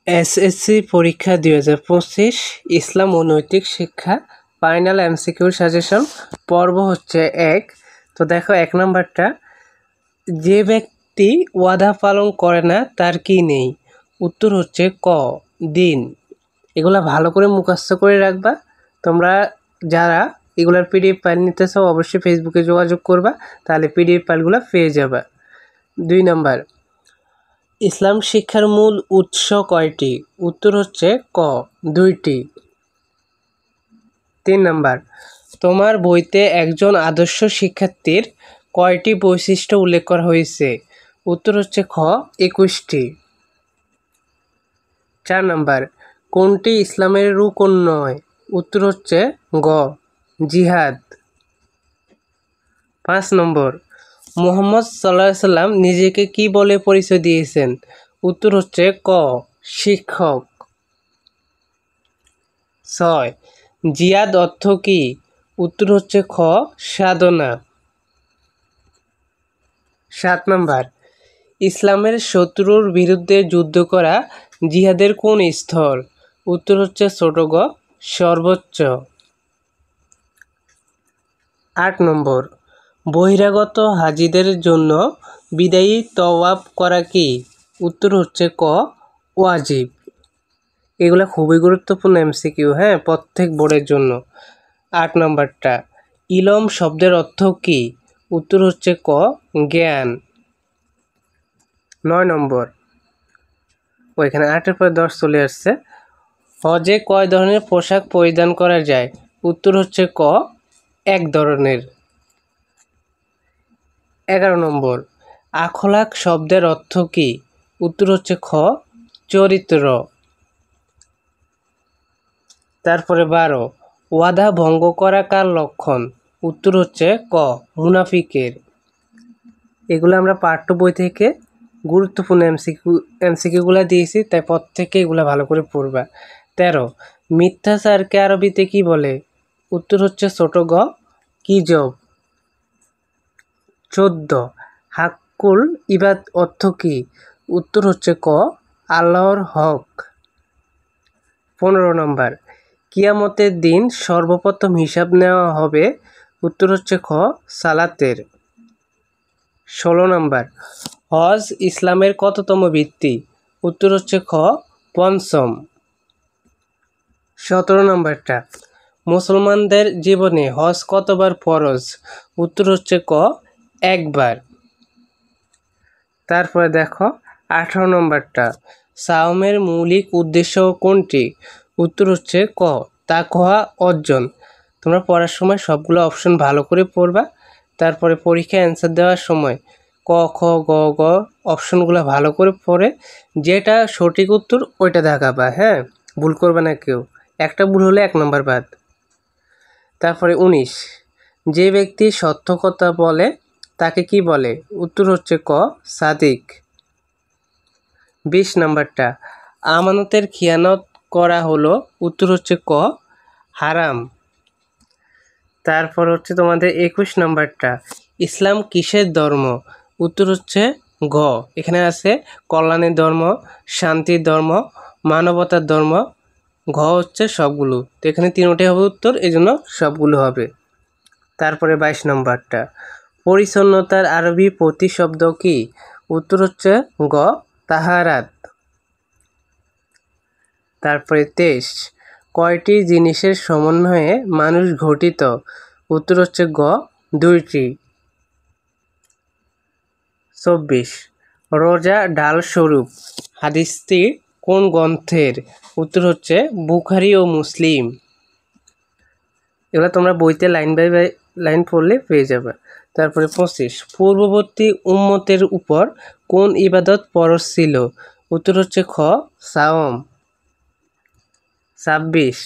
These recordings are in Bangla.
এসএসসি পরীক্ষা 2025 ইসলাম ও নৈতিক শিক্ষা ফাইনাল এমসিকিউ সাজেশন পর্ব হচ্ছে 1। তো দেখো 1 নাম্বারটা, যে ব্যক্তি ওয়াদা পালন করে না তার কি নেই? উত্তর হচ্ছে ক, দিন। এগুলা ভালো করে মুখস্থ করে রাখবা। তোমরা যারা এগুলার পিডিএফ ফাইল নিতে চাও অবশ্যই ফেসবুকে যোগাযোগ করবা, তাহলে পিডিএফ ফাইলগুলো পেয়ে যাবা। 2 নাম্বার, ইসলাম শিক্ষার মূল উৎস কয়টি? উত্তর হচ্ছে ক, 2টি। 3 নাম্বার, তোমার বইতে একজন আদর্শ শিক্ষার্থীর কয়টি বৈশিষ্ট্য উল্লেখ করা হয়েছে? উত্তর হচ্ছে খ, 21টি। 4 নাম্বার, কোনটি ইসলামের রুকন নয়? উত্তর হচ্ছে গ, জিহাদ। 5 নম্বর, মুহাম্মদ সাল্লাল্লাহু আলাইহি সাল্লাম নিজেকে কি বলে পরিচয় দিয়েছেন? উত্তর হচ্ছে ক, শিক্ষক। 6, জিহাদ অর্থ কি? উত্তর হচ্ছে খ, সাধনা। 7 নম্বর, ইসলামের শত্রুর বিরুদ্ধে যুদ্ধ করা জিহাদের কোন স্তর? উত্তর হচ্ছে ছোট গ, সর্বোচ্চ। 8 নম্বর, বহিরাগত হাজিদের জন্য বিদায়ী তওয়াফ করা কি? উত্তর হচ্ছে ক, ওয়াজিব। এগুলো খুবই গুরুত্বপূর্ণ এমসিকিউ, হ্যাঁ, প্রত্যেক বোর্ডের জন্য। 8 নম্বরটা, ইলম শব্দের অর্থ কি? উত্তর হচ্ছে ক, জ্ঞান। 9 নম্বর, ওইখানে 8-এর পর 10 চলে আসছে। হজে কয় ধরনের পোশাক পরিধান করা যায়? উত্তর হচ্ছে ক, 1 ধরনের। 11 নম্বর, আখলাক শব্দের অর্থ কি? উত্তর হচ্ছে খ, চরিত্র। তারপরে 12, ওয়াদা ভঙ্গ করা কার লক্ষণ? উত্তর হচ্ছে ক, মুনাফিকের। এগুলো আমরা পার্ট 2 বই থেকে গুরুত্বপূর্ণ এমসিকিউগুলো দিয়েছি, তাই প্রত্যেকে এগুলো ভালো করে পড়বা। 13, মিথ্যাচারকে আরবিতে কি বলে? উত্তর হচ্ছে ছোট গ, কিজব। 14, হাক্কুল ইবাদ অর্থ কি? উত্তর হচ্ছে ক, আল্লাহর হক। 15 নম্বর, কিয়ামতের দিন সর্বপ্রথম হিসাব নেওয়া হবে? উত্তর হচ্ছে খ, সালাতের। 16 নম্বর, হজ ইসলামের কততম ভিত্তি? উত্তর হচ্ছে খ, 5ম। 17 নম্বরটা, মুসলমানদের জীবনে হজ কতবার ফরজ? উত্তর হচ্ছে ক, 1 বার। তারপরে দেখো 18 নম্বরটা, সাওমের মৌলিক উদ্দেশ্য কোনটি? উত্তর হচ্ছে ক, তাকওয়া অর্জন। তোমরা পড়ার সময় সবগুলো অপশন ভালো করে পড়বা, তারপরে পরীক্ষায় অ্যান্সার দেওয়ার সময় ক, খ, গ, গ অপশনগুলো ভালো করে পড়ে যেটা সঠিক উত্তর ওইটা দেখাবা, হ্যাঁ, ভুল করবে না কেউ। একটা ভুল হলে 1 নম্বর বাদ। তারপরে 19, যে ব্যক্তি সত্য কথা বলে তাকে কি বলে? উত্তর হচ্ছে ক, সাদিক। 20 নম্বরটা, আমানতের খিয়ানত করা হলো? উত্তর হচ্ছে ক, হারাম। তারপর হচ্ছে তোমাদের 21 নম্বরটা, ইসলাম কিসের ধর্ম? উত্তর হচ্ছে ঘ, এখানে আছে কল্যাণের ধর্ম, শান্তির ধর্ম, মানবতার ধর্ম। ঘ হচ্ছে সবগুলো, তো এখানে 3টাই হবে উত্তর, এই জন্য সবগুলো হবে। তারপরে 22 নম্বরটা, পরিচ্ছন্নতার আরবি প্রতিশব্দ কি? উত্তর হচ্ছে গ, তাহারাত। তারপরে 23, কয়টি জিনিসের সমন্বয়ে মানুষ গঠিত? উত্তর হচ্ছে গ, 2টি। 24, রোজা ঢাল স্বরূপ হাদিসটি কোন গ্রন্থের? উত্তর হচ্ছে বুখারী ও মুসলিম। এগুলো তোমরা বইতে লাইন বাই লাইন পড়লে পেয়ে যাবে। তারপরে 25, পূর্ববর্তী উম্মতের উপর কোন ইবাদত ফরজ ছিল? উত্তর হচ্ছে খ, সাওম। 26,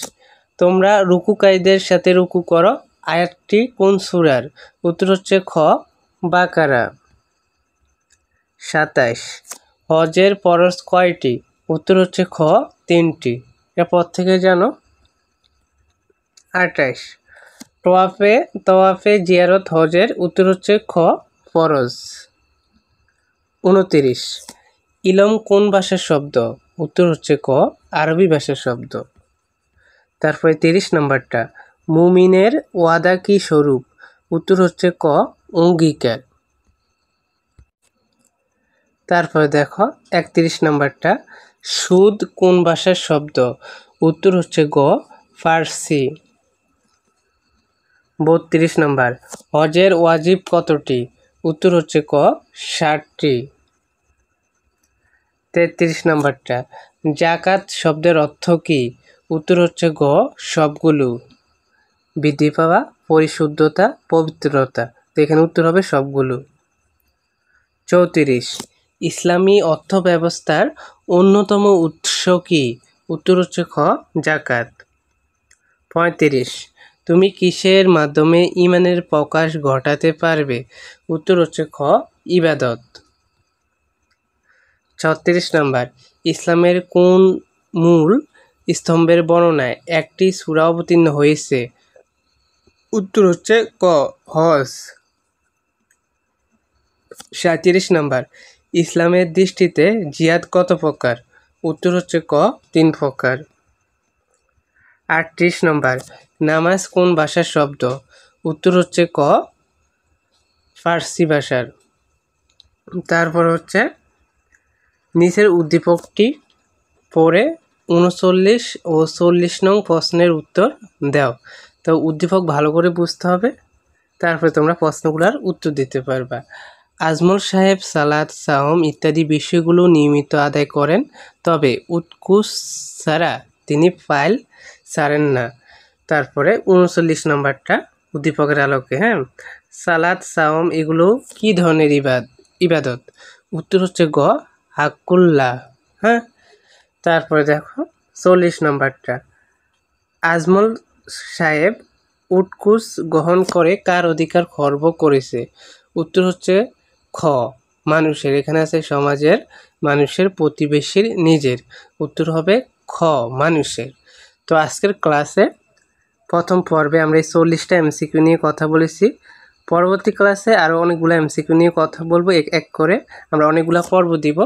তোমরা রুকুকারীদের সাথে রুকু করো আয়াতটি কোন সূরার? উত্তর হচ্ছে খ, বাকারা। 27, হজের ফরজ কয়টি? উত্তর হচ্ছে খ, 3টি। এরপর থেকে জানো। 28, তওয়াফে জিয়ারত হজের? উত্তর হচ্ছে খ, ফরজ। 29, ইলম কোন ভাষার শব্দ? উত্তর হচ্ছে ক আরবি ভাষার শব্দ। তারপরে 30 নম্বরটা, মুমিনের ওয়াদা কি স্বরূপ? উত্তর হচ্ছে ক অঙ্গীকার। তারপরে দেখো 31 নম্বরটা, সুদ কোন ভাষার শব্দ? উত্তর হচ্ছে গ ফার্সি। 32 নম্বর, হজের ওয়াজিব কতটি? উত্তর হচ্ছে ক 60টি। 33 নম্বরটা, জাকাত শব্দের অর্থ কি? উত্তর হচ্ছে গ সবগুলো। বৃদ্ধি পাওয়া, পরিশুদ্ধতা, পবিত্রতা। তো এখানে উত্তর হবে সবগুলো। 34, ইসলামী অর্থ ব্যবস্থার অন্যতম উৎস কি? উত্তর হচ্ছে খ জাকাত। 35, তুমি কিসের মাধ্যমে ঈমানের প্রকাশ ঘটাতে পারবে? উত্তর হচ্ছে খ ইবাদত। 36 নম্বর, ইসলামের কোন মূল স্তম্ভের বর্ণনায় একটি সূরা অবতীর্ণ হয়েছে? উত্তর হচ্ছে ক হজ। 37 নম্বর, ইসলামের দৃষ্টিতে জিহাদ কত প্রকার? উত্তর হচ্ছে ক 3 প্রকার। 38 নম্বর, নামাজ কোন ভাষার শব্দ? উত্তর হচ্ছে ক ফার্সি ভাষার। তারপর হচ্ছে নিচের উদ্দীপকটি পড়ে 39 ও 40 নং প্রশ্নের উত্তর দাও। তো উদ্দীপক ভালো করে বুঝতে হবে, তারপরে তোমরা প্রশ্নগুলোর উত্তর দিতে পারবা। আজমল সাহেব সালাত, সাওম ইত্যাদি বিষয়গুলো নিয়মিত আদায় করেন, তবে উৎকুচ ছাড়া তিনি ফাইল ছাড়েন না। তারপরে 39 নম্বরটা উদ্দীপকের আলোকে, সালাত, সাওম এগুলো কি ধরনের ইবাদত? উত্তর হচ্ছে গ হাক্কুল্লাহ। তারপরে দেখো 40 নম্বরটা, আজমল সাহেব উটকুস গ্রহণ করে কার অধিকার খর্ব করেছে? উত্তর হচ্ছে খ মানুষের। এখানে আছে সমাজের, মানুষের, প্রতিবেশীর, নিজের। উত্তর হবে খ মানুষের। তো আজকের ক্লাসে প্রথম পর্বে আমরা এই 40টা এমসিকিউ নিয়ে কথা বলেছি। পরবর্তী ক্লাসে আরও অনেকগুলো এমসিকিউ নিয়ে কথা বলবো, এক এক করে আমরা অনেকগুলো পর্ব দিব।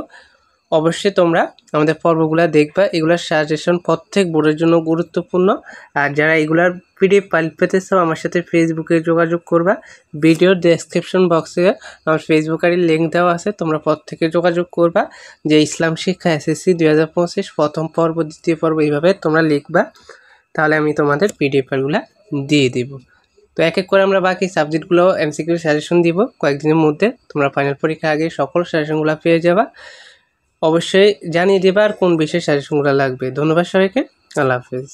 অবশ্যই তোমরা আমাদের পর্বগুলো দেখবা। এগুলার সাজেশন প্রত্যেক বোর্ডের জন্য গুরুত্বপূর্ণ। আর যারা এগুলার পিডিএফ ফাইল পেতে চাও আমার সাথে ফেসবুকে যোগাযোগ করবা। ভিডিওর ডেসক্রিপশন বক্সে আমার ফেসবুক আইডির লিঙ্ক দেওয়া আছে, তোমরা প্রত্যেকে যোগাযোগ করবা। যে ইসলাম শিক্ষা এসএসসি 2025 প্রথম পর্ব, দ্বিতীয় পর্ব এইভাবে তোমরা লিখবা, তাহলে আমি তোমাদের পিডিএফ ফাইলগুলো দিয়ে দিব। তো এক এক করে আমরা বাকি সাবজেক্টগুলো এমসিকিউ সাজেশন দিব কয়েকদিনের মধ্যে। তোমরা ফাইনাল পরীক্ষা আগে সকল সাজেশনগুলো পেয়ে যাবা। অবশ্যই জানিয়ে দেবা আর কোন বিষয়ে সাজেশনগুলো লাগবে। ধন্যবাদ সবাইকে, আল্লাহ হাফেজ।